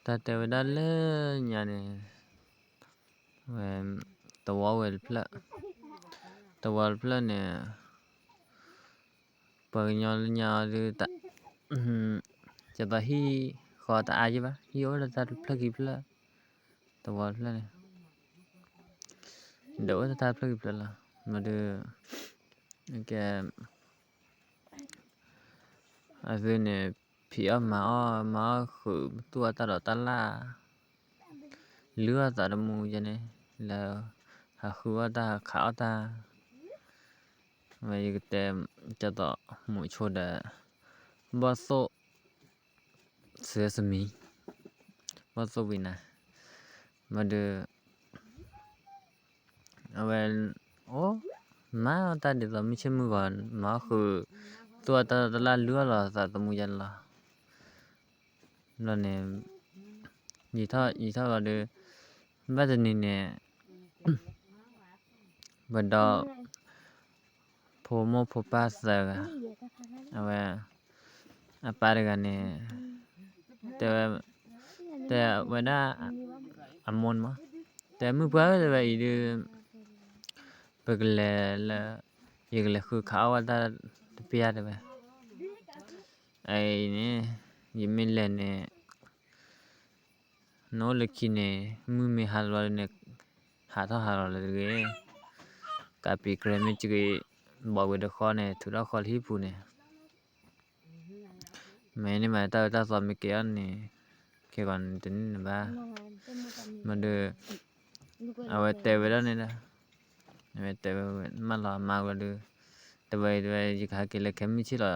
ta te ve da le nya ne ve to wa ve pla ne pa nya de ta cha ta hi kho ta a ji ba hi o da ta pla ki pla to wa pla ne do ta pla ki pla la ma de ke a ve ne phi a ma khu tu ta da ta la lứa ta da mu je ne la ha khu ta kha ta vậy cái cho tao mỗi chỗ đã bao số sesame bao số vina mà được vậy ô má ta được làm mấy mưa còn má khử tua ta la lứa là ta tao mua dân là nè gì thôi là được bây giờ nè bây giờ phô mô phô pass rồi vậy à ba cái nàyแต่vậy đó amon màแต่มื้อเพิ่นvậy được bực là làคือเขาว่าตาเปียได้ไหมไอ้นี่ยิมิเลเนี่ยโนลคิเนี่ยมือมีหาลวเนี่ยหาเท่าหาลเลยกาปีเกรมิจิกบอกไว้เดคอเนี่ยทุกคอที่พูเนี่ยแม่นี่มาตาสอนไม่เกี่ยนเนี่ยแค่ก่อนถึงนี่บ้ามันเดือเอาไว้เตะไว้แล้วเนี่ยนะเอาไว้เตะไว้มาหล่อมาก็เดือแต่ไว้จิกหาเกล็ดแค่ไม่ใช่หรอ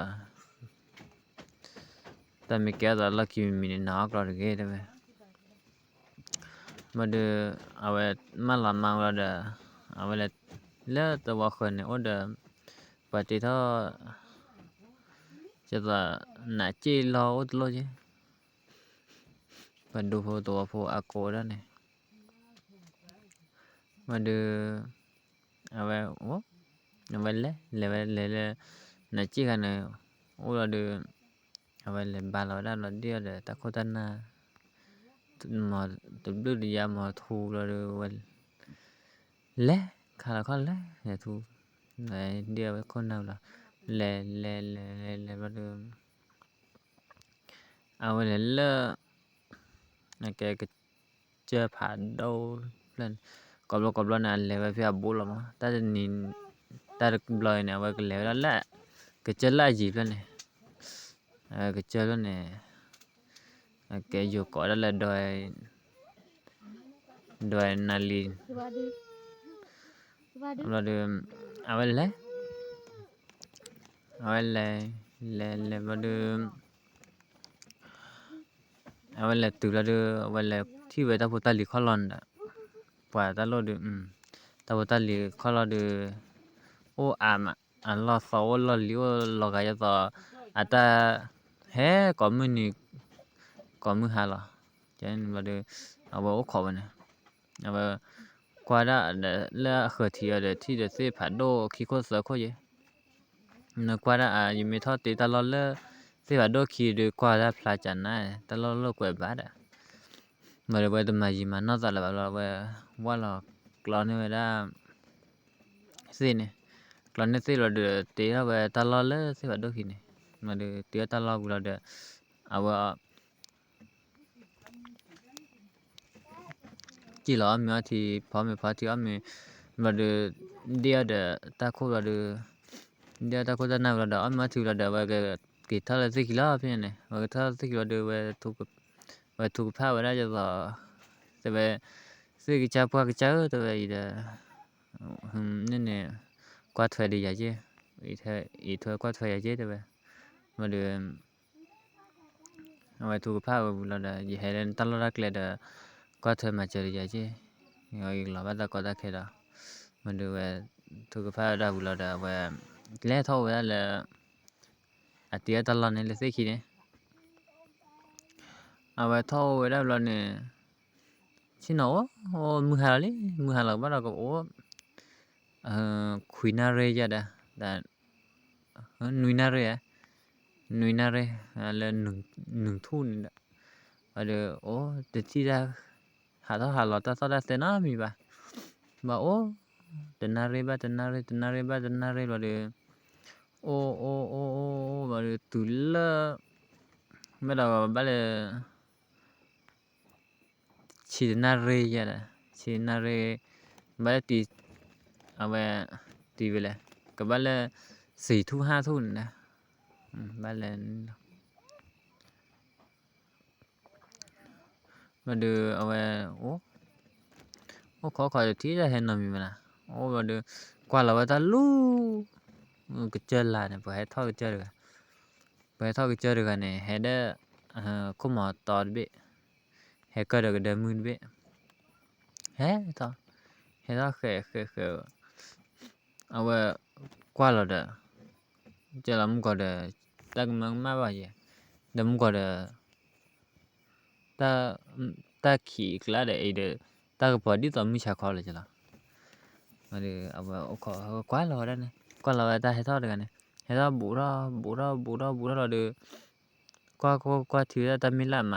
แต่ไม่เกี่ยแต่ละคิวมีหนักเราเกี่ยได้ไหมมาดูเอาไว้มาหลานมาเราเด้อเอาไว้แล้วตัวคนเนี่ยโอ้เด้อปฏิท่อจะว่าหน้าจีรอโอ้ตลอดจีมาดูพอตัวพออาโกได้เนี่ยมาดูเอาไว้โอ้เอาไว้เลยหน้าจีกันเนี่ยโอ้เราดูเอาไว้เลยบาเราได้เราเดียวเด้อตะโคตันนามาตุบดูดียามาทูเราดูวันเละขาละข้อเละเนี่ยทูไหนเดียวคนเราละเละเราดูเอาไว้เลยเละนะแกก็เจอผ่านดูเล่นกอบนั่นเลยว่าพี่อาบุลมาแต่จะนินแต่ก็บลอยเนี่ยว่าก็เลยแล้วแหละก็เจอไล่จีบแล้วเนี่ยก็เจอแล้วเนี่ยแกอยู่ก่อนแล้วด้วยนาลีเราดูเอาไว้เลยเราดูเอาไว้เลยตัวเราดูเอาไว้เลยที่เวทาพุทธลิขลอนด์ป่าตาโลดูตาพุทธลิขลอนด์โอ้อันลอสาวลอลิวลอกายต่ออาตาเฮ้ก่อนมือหาล่ะเจนเราดูเอาไว้โอ้ขอบนะเอาไว้กว่าได้แล้วเขื่อที่อะไรที่จะซื้อผ่านโดคิโคเสือโคเยนึกว่าได้ยังไม่ทอดตีตลอดเลยซื้อผ่านโดคิดกว่าได้พลาจันนะตลอดโลกเว็บบ้ามาเลยว่าตัวมาจีมันน่าจะแบบว่าเรากลอนนี่ว่าได้สิเนี่ยกลอนนี่สิเราเดือดตีเราไปตลอดเลยซื้อผ่านโดคิเนี่ยมาเดือดตีตลอดเราเดือดเอาว่าจีหล่อมีอะไรที่พอมีที่มีมาเดือดเดียวเดือดตาโคเราเดือดเดียวตาโคจะน่าเราเดือดมาที่เราเดือดว่ากี่ท่าเลยสิกี่ล้อพี่เนี่ยว่าท่าสิกี่เราเดือดว่าถูกผ้าไว้ได้จะต่อแต่ว่าซื้อกี่เจ้าพวกกี่เจ้าแต่ว่านี่เนี่ยกว่าถอยดีใหญ่เจ้อีถอยกว่าถอยใหญ่เจ้แต่ว่ามาเดือดเอาไว้ถูกผ้าไว้เราเดือดยี่ห้อเล่นตลอดรักเลยเดือดกว่าถอยมาเจอดีใหญ่เจ้เอาอีกหล่อบ้านตะกอดตะเข็ดมาเดือดถูกผ้าได้เราเดือดว่าเล่ท่อไว้แล้วอาทิตย์ตลอดเนี่ยเลยสิขี้เนี่ยเอาไว้ท่อไว้ได้เราเนี่ยชิโน่โอ้มือหาเลยบ้านเราก็โอ้คุยนาเรียจ้ะแต่นุยนาเรีย นุยนาเรแล้ว1ทุ่นน่ะโอ้แต่ที่ได้หาหลอตซอดาเสนามีบ่บ่โอ้แต่นาเรบ่บ่โอ้บ่ตุลไม่ดอกบ่เลยชีนาเรยะชีนาเรบ่ตีเอาไว้ตีไปเลยก็บ่เลย4ทุ่ม5ทุ่มนะบ่เลยบ่เอาไว้โอ้ขอที่จะเห็นนมีมั้ยนะโอ้บ่กว่าละว่าตาลูก็เจอละเนี่ยบ่ให้ทอก็เจอกันบ่ให้ทอก็เจอกันเนี่ยให้ได้คุมตอดเบให้ก็ได้มือเบให้ตอให้ตอเคเอาไว้กว่าละจะละมึงก็ได้ตักมึงมาบ่yeดมึงก็ได้ตาขี้กลาได้ไอ้ตาก็พอดีตอมึงชาขอเลยจ้ะล่ะเอาไว้ขอกว่าละได้เนี่ยกว่าละตาให้ทอกันเนี่ยให้ทอบูรอกว่าถือตามิลาม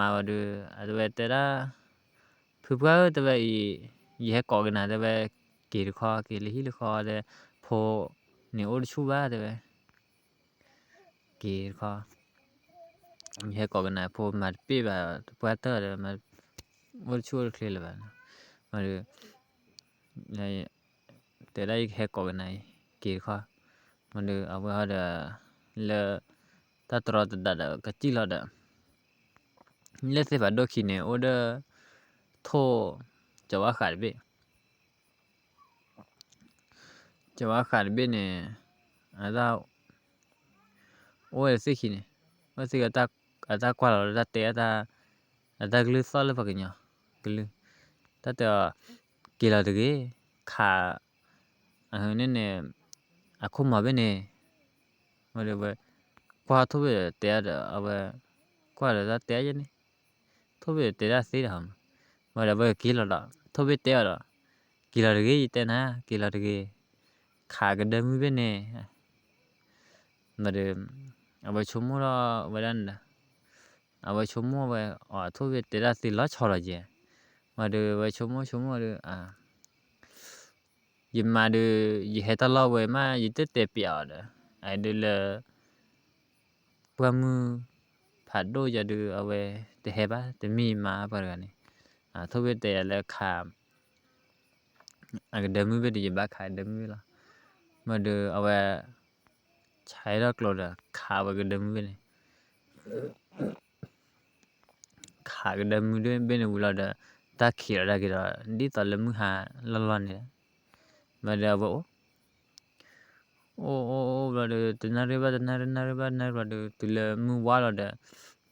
าว่าಅದು ವೆತರ ಫುಪ್ಗ ತವ ಈ ಹೆ ಕೊಗನ ತವ ಕಿರ್ ಖೋ ಕಿಲಿ ಹಿಲ್ ಖೋ ದೆ ಫೋ ni od chu ba de kir kho he ko na pho ma pe ba pwa ta de ma od chu khle le ba ma de te dai he ko na kir kho ma de a wa da le ta tro da ka chi la da let's say ba do khi ne order tho jawa khar be ne ada o se khi ne o se ga ta kwa la da te ada glu so le ba nya glu ta ta ki la de ge kha ne ne a khu ma be ne ma de ba kwa tho be te da a ba kwa la da te ye ne tho be te da se da ma da ba ki la da tho be te da ki la de ge te na ki la de ge kha ga de mu be ne ma de a ba chu mu la ba dan da a ba chu mu ba tho be te da se la chaw la je ma de ba chu mu de yi ma de yi he ta la we ma yi te pya da ai de le pwa mu pha do ya de a we te he ba te mi ma ba ga ne tho be te le kha a ga de mu be de ba kha de mu la ma de a we chai da klo da kha ba ga de mu be ne kha ga de mu de be ne la da ta khi ra ga di ta le mu ha la ne ma de ba ba de na re ba de tu le mu wa la da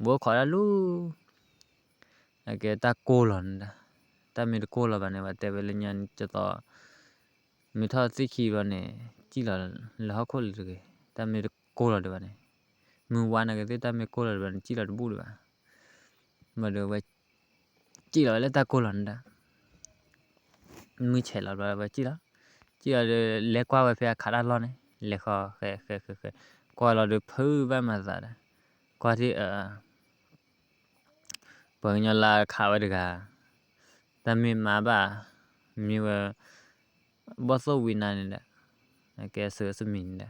bo kha la lu a ke ta ko la da ta me ko la ba ne ba te be le nyan cha ta mi tha si khi ba ne chi la kho le ge ta me ko la de ba ne mu wa na ge ta me ko la ba ne chi la bu de ba ma de ba chi la le ta ko la da mu che la ba chi la le kwa ba phe kha la lo ne le kho khe kwa la de phu ba ma za da kwa thi pa nya la kha ba de ga ta me ma ba mi wa bo so wi na ne da ke so mi da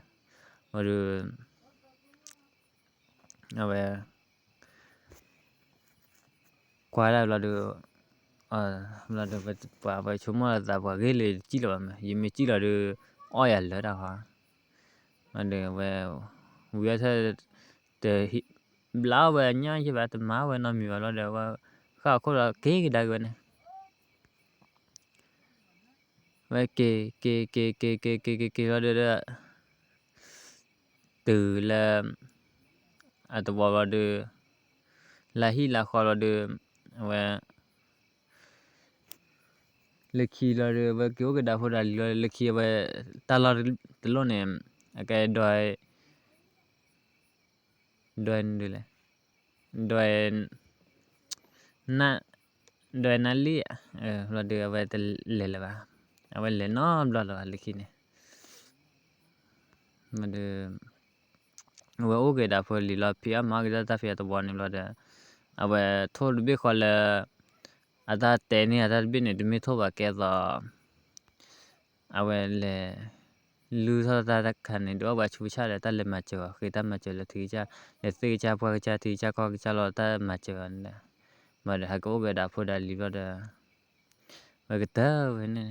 ma de a ba kwa la de la de ba chu ma za ba ge le chi la ba ma yi me chi la de o ya la da ha ma de ba wi ya te bla ba nya chi ba te ma ba na mi ba la de ba kha kho la ke da ga ne ba ke la de từ là to ba de la hi la kho la de wa le khi la de ba kyo ga da pho da le khi ba ta la de lo ne a ke doi de le doi na li la de ba te le ba a ba le no bla le khi ne มันเดว่าโอเคดาพอลีลาพี่มาก็จะพี่ตัวนี้ละเดเอาไว้ทอดบีขอลอาตาเตนี่อาตาบินนี่ไม่ทอว่าแกจะเอาไว้เลยลูทอตาคันนี่ดูว่าชูชาเลยตาเลยมาเจอคือตามาเจอเลยที่จะเลยที่จะพอจะที่จะก็จะรอตามาเจอเนี่ยมาเดฮักโอเกดาพอดาลีละเดว่าก็เต้าเว้ยเนี่ย